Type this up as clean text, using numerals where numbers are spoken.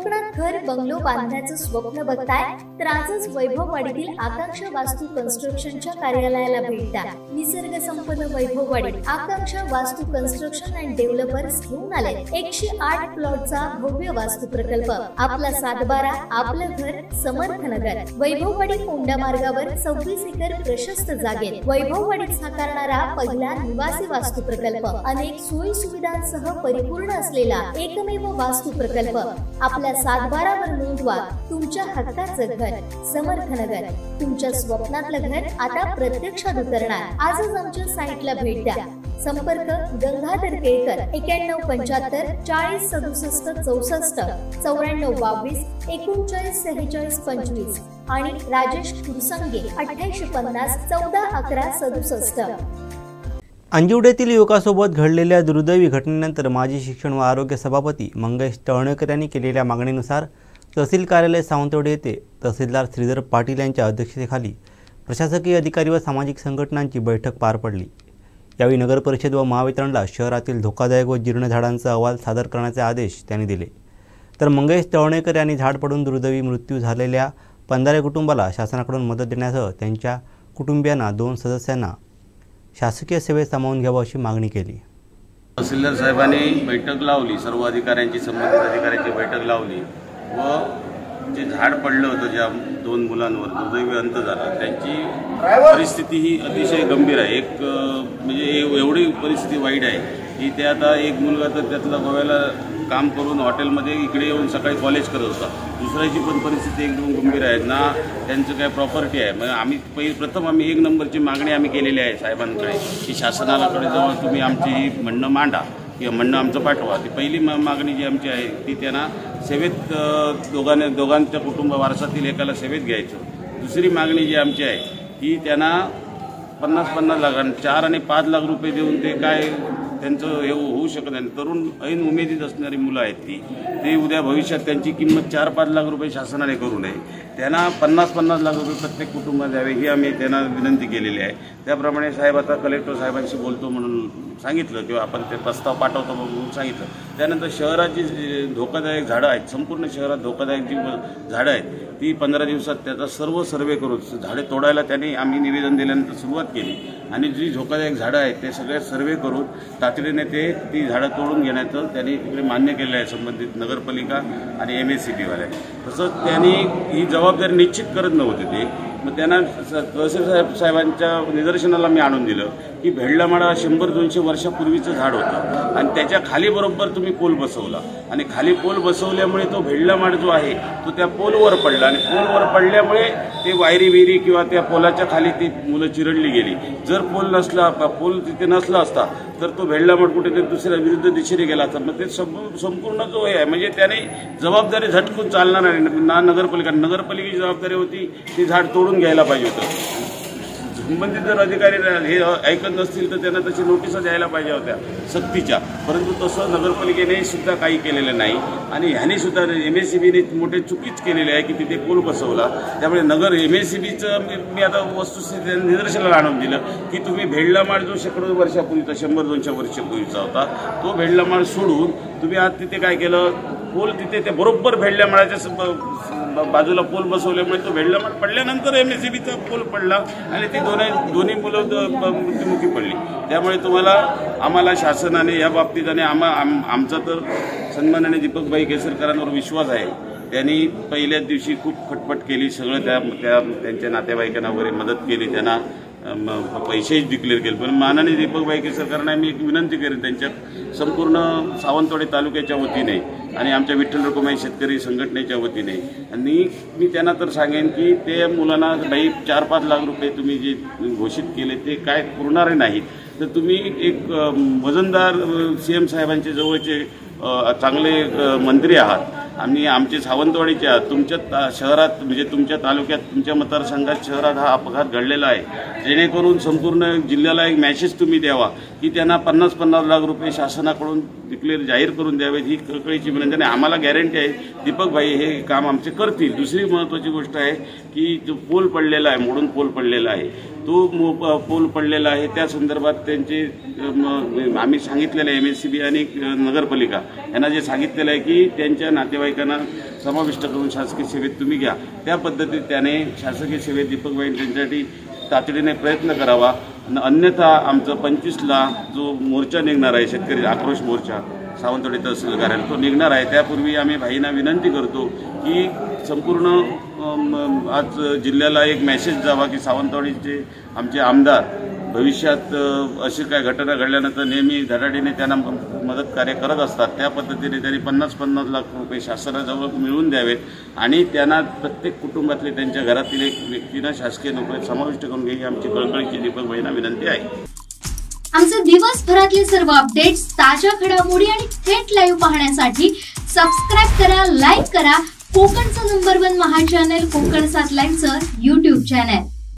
कोकणात घर बंगलो बांधण्याचं स्वप्न बघताय तर आजच वैभववाडीतील आकांक्षा वास्तू कन्स्ट्रक्शनच्या कार्यालयाला भेट द्या। निसर्ग संपन्न वैभववाडी आकांक्षा वास्तू कन्स्ट्रक्शन अँड डेव्हलपर्स घेऊन आले 108 प्लॉटचा भव्य वास्तू प्रकल्प। आपला 7/12 आपलं घर समर्थनगर। वैभववाडी कोंडा मार्गावर 26 एकर प्रशस्त जागेत वैभववाडीत साकारणारा पहिला निवासी वास्तू प्रकल्प। अनेक सोयी सुविधांसह परिपूर्ण असलेला एकमेव वास्तू प्रकल्प। आपल्या 7/12 वर नोंदवा तुमच्या हक्काचं घर समर्थनगर। तुमच्या स्वप्नातलं घर आता प्रत्यक्षात उतरणार। आजच आमच्या साईटला भेट द्या। संपर्क गंगाधर केळकर 9175 40 67 64 94 22 39 46 25 आणि राजेश कुरसंगे 2850 14 11 67। अंजिवडेतील युवकासोबत घडलेल्या दुर्दैवी घटनेनंतर माजी शिक्षण व आरोग्य सभापती मंगेश तळणकर यांनी केलेल्या मागणीनुसार तहसील कार्यालय सावंतवाडी येथे तहसीलदार श्रीधर पाटील यांच्या अध्यक्षतेखाली प्रशासकीय अधिकारी व सामाजिक संघटनांची बैठक पार पडली। यावेळी नगर परिषद व महावितरणला शहरातील धोकादायक व जीर्ण झाडांचा अहवाल सादर करण्याचे आदेश त्यांनी दिले। तर मंगेश तळणकर यांनी झाड पडून दुर्दैवी मृत्यू झालेल्या 15 कुटुंबाला शासनाकडून मदत देण्यासह त्यांच्या कुटुंबियांना 2 सदस्यांना शासकीय सेवेत सामावून घ्यावं अशी मागणी केली। तहसीलदार साहेबांनी बैठक लावली, सर्व अधिकाऱ्यांची संबंधित अधिकाऱ्यांची बैठक लावली व जे झाड पडलं होतं ज्या 2 मुलांवर दुर्दैवी अंत झाला त्यांची परिस्थिती ही अतिशय गंभीर आहे। एक म्हणजे एवढी परिस्थिती वाईट आहे की ते आता एक मुलगा तर त्यातला गोव्याला काम करून हॉटेलमध्ये इकडे येऊन सकाळी कॉलेज करत होता। दुसऱ्याची पण परिस्थिती एकदम गंभीर आहे ना, त्यांचं काय प्रॉपर्टी आहे। मग आम्ही प्रथम 1 नंबरची मागणी आम्ही केलेली आहे साहेबांकडे की शासनाकडे जवळ तुम्ही आमची ही म्हणणं मांडा किंवा म्हणणं आमचं पाठवा। ती पहिली मागणी जी आमची आहे ती त्यांना सेवेत दोघांच्या कुटुंब वारसातील एकाला सेवेत घ्यायचं। दुसरी मागणी जी आमची आहे ती त्यांना 50-50 लाख 4 आणि 5 लाख रुपये देऊन ते काय त्यांचं हे होऊ शकत नाही। तरुण ऐन उमेदीत असणारी मुलं आहेत ते उद्या भविष्यात त्यांची किंमत 4-5 लाख रुपये शासनाने करू नये, त्यांना 50-50 लाख रुपये प्रत्येक कुटुंबात द्यावे ही आम्ही त्यांना विनंती केलेली आहे। त्याप्रमाणे साहेब आता कलेक्टर साहेबांशी बोलतो म्हणून सांगितलं किंवा आपण ते प्रस्ताव पाठवतो म्हणून सांगितलं। त्यानंतर शहराची धोकादायक झाडं आहेत, संपूर्ण शहरात धोकादायक जी झाडं आहेत ती 15 दिवसात त्याचा सर्व सर्वे करून झाडे तोडायला त्यांनी आम्ही निवेदन दिल्यानंतर सुरुवात केली आणि जी धोकादायक झाडं आहेत ते सगळे सर्वे करून तातडीने ती झाडं तोडून घेण्याचं त्यांनी तिकडे मान्य केलं आहे संबंधित नगरपालिका आणि MSCB-वाल्या। तसंच त्यांनी ही जबाबदारी निश्चित करत नव्हते ते, मग त्यांना तहसील साहेबांच्या निदर्शनाला मी आणून दिलं की भेडलामाळा 100-200 वर्षापूर्वीचं झाड होतं आणि त्याच्या खाली बरोबर तुम्ही पोल बसवला आणि खाली पोल बसवल्यामुळे तो भेडलामाळ जो आहे तो त्या पोलवर पडला आणि पोलवर पडल्यामुळे ते वायरी किंवा त्या पोलाच्या खाली ती मुलं चिरडली गेली। जर पोल तिथे नसला असता तर तो भेडलामाळ कुठेतरी दुसऱ्या विरुद्ध दिशेने गेला असता। मग ते संपूर्ण जो आहे म्हणजे त्याने जबाबदारी झटकून चालणार नाही ना। नगरपालिकेची जबाबदारी होती ते झाड तोडून घ्यायला पाहिजे होतं। संबंधित जर अधिकारी हे ऐकत नसतील तर त्यांना तशी नोटिसा द्यायला पाहिजे होत्या सक्तीच्या, परंतु तसं नगरपालिकेने सुद्धा काही केलेलं नाही आणि ह्याने सुद्धा MSCB-ने मोठे चुकीच केलेले आहे की तिथे पूल बसवला। त्यामुळे MSCB-चं मी आता वस्तुस्थिती निदर्शनाला आणून दिलं की तुम्ही भेडलामाळ जो शेकडो वर्षापूर्वीचा 100-200 वर्षापूर्वीचा होता तो भेडलामाळ सोडून तुम्ही आज तिथे काय केलं, पोल तिथे ते बरोबर भेडलामाळाच्या बाजूला पोल बसवल्यामुळे तो भेडलामाळ पडल्यानंतर MSCB-चा पोल पडला आणि ती दोन्ही मुलं मृत्युमुखी पडली। त्यामुळे आम्हाला शासनाने या बाबतीत आणि आमचा तर सन्माननीय दीपकभाई केसरकरांवर विश्वास आहे। त्यांनी पहिल्याच दिवशी खूप खटपट केली, सगळं त्यांच्या नातेवाईकांना वगैरे मदत केली, त्यांना पैसेही डिक्लेअर केले। पण माननीय दीपकभाई केसरकरांना मी एक विनंती करेन त्यांच्या संपूर्ण सावंतवाडी तालुक्याच्या वतीने आणि आमच्या विठ्ठल रखुमाई शेतकरी संघटनेच्या वतीने आणि मी त्यांना तर सांगेन की ते मुलांना बाई 4-5 लाख रुपये तुम्ही जे घोषित केले ते काय पुरणारे नाहीत, तर तुम्ही एक वजनदार CM साहेबांचे जवळचे चांगले मंत्री आहात आणि आमचे सावंतवाडीचे आहात। तुमच्या शहरात म्हणजे तुमच्या तालुक्यात तुमच्या मतदारसंघात शहरात हा अपघात घडलेला आहे, जेणेकरून संपूर्ण जिल्ह्याला एक मॅसेज तुम्ही द्यावा की त्यांना 50-50 लाख रुपये शासनाकडून डिक्लेअर जाहीर करून द्यावेत ही कळकळीची विनंती। आणि आम्हाला गॅरंटी आहे दीपकभाई हे काम आमचे करतील. दुसरी महत्त्वाची गोष्ट आहे की जो पोल पडलेला आहे, मोडून पोल पडलेला आहे, तो पोल पडलेला आहे त्या संदर्भात त्यांचे आम्ही सांगितलेलं आहे MSCB आणि नगरपालिका यांना जे सांगितलेलं आहे की त्यांच्या नातेवाईकांना समाविष्ट करून शासकीय सेवेत तुम्ही घ्या. त्या पद्धतीत त्याने शासकीय सेवेत दीपकभाई त्यांच्यासाठी तातडीने प्रयत्न करावा. अन्यथा आमचं 25ला जो मोर्चा निघणार आहे, शेतकरी आक्रोश मोर्चा सावंतवाडी तहसील कार्यालय, तो निघणार आहे. त्यापूर्वी आम्ही भाईंना विनंती करतो की संपूर्ण आज जिल्ह्याला एक मेसेज जावा की सावंतवाडीचे आमचे आमदार भविष्यात अशी काय घटना घडल्यानंतर नेहमी धडाडीने त्यांना मदत कार्य करत असतात. त्या पद्धतीने त्यांनी 50-50 लाख रुपये शासनाजवळ मिळवून द्यावेत आणि त्यांना प्रत्येक कुटुंबातले त्यांच्या घरातील एक व्यक्तीनं शासकीय नोकरीत समाविष्ट करून घ्यावी, आमची कळकळीची दीपकभाईंना विनंती आहे. आमचे दिवसभरातले सर्व अपडेट्स, ताज्या घडामोडी आणि थेट लाईव्ह पाहण्यासाठी सबस्क्राईब करा, लाईक करा कोकणचं नंबर 1 महा चॅनल कोकण 7 लाईव्हचं YouTube चॅनल.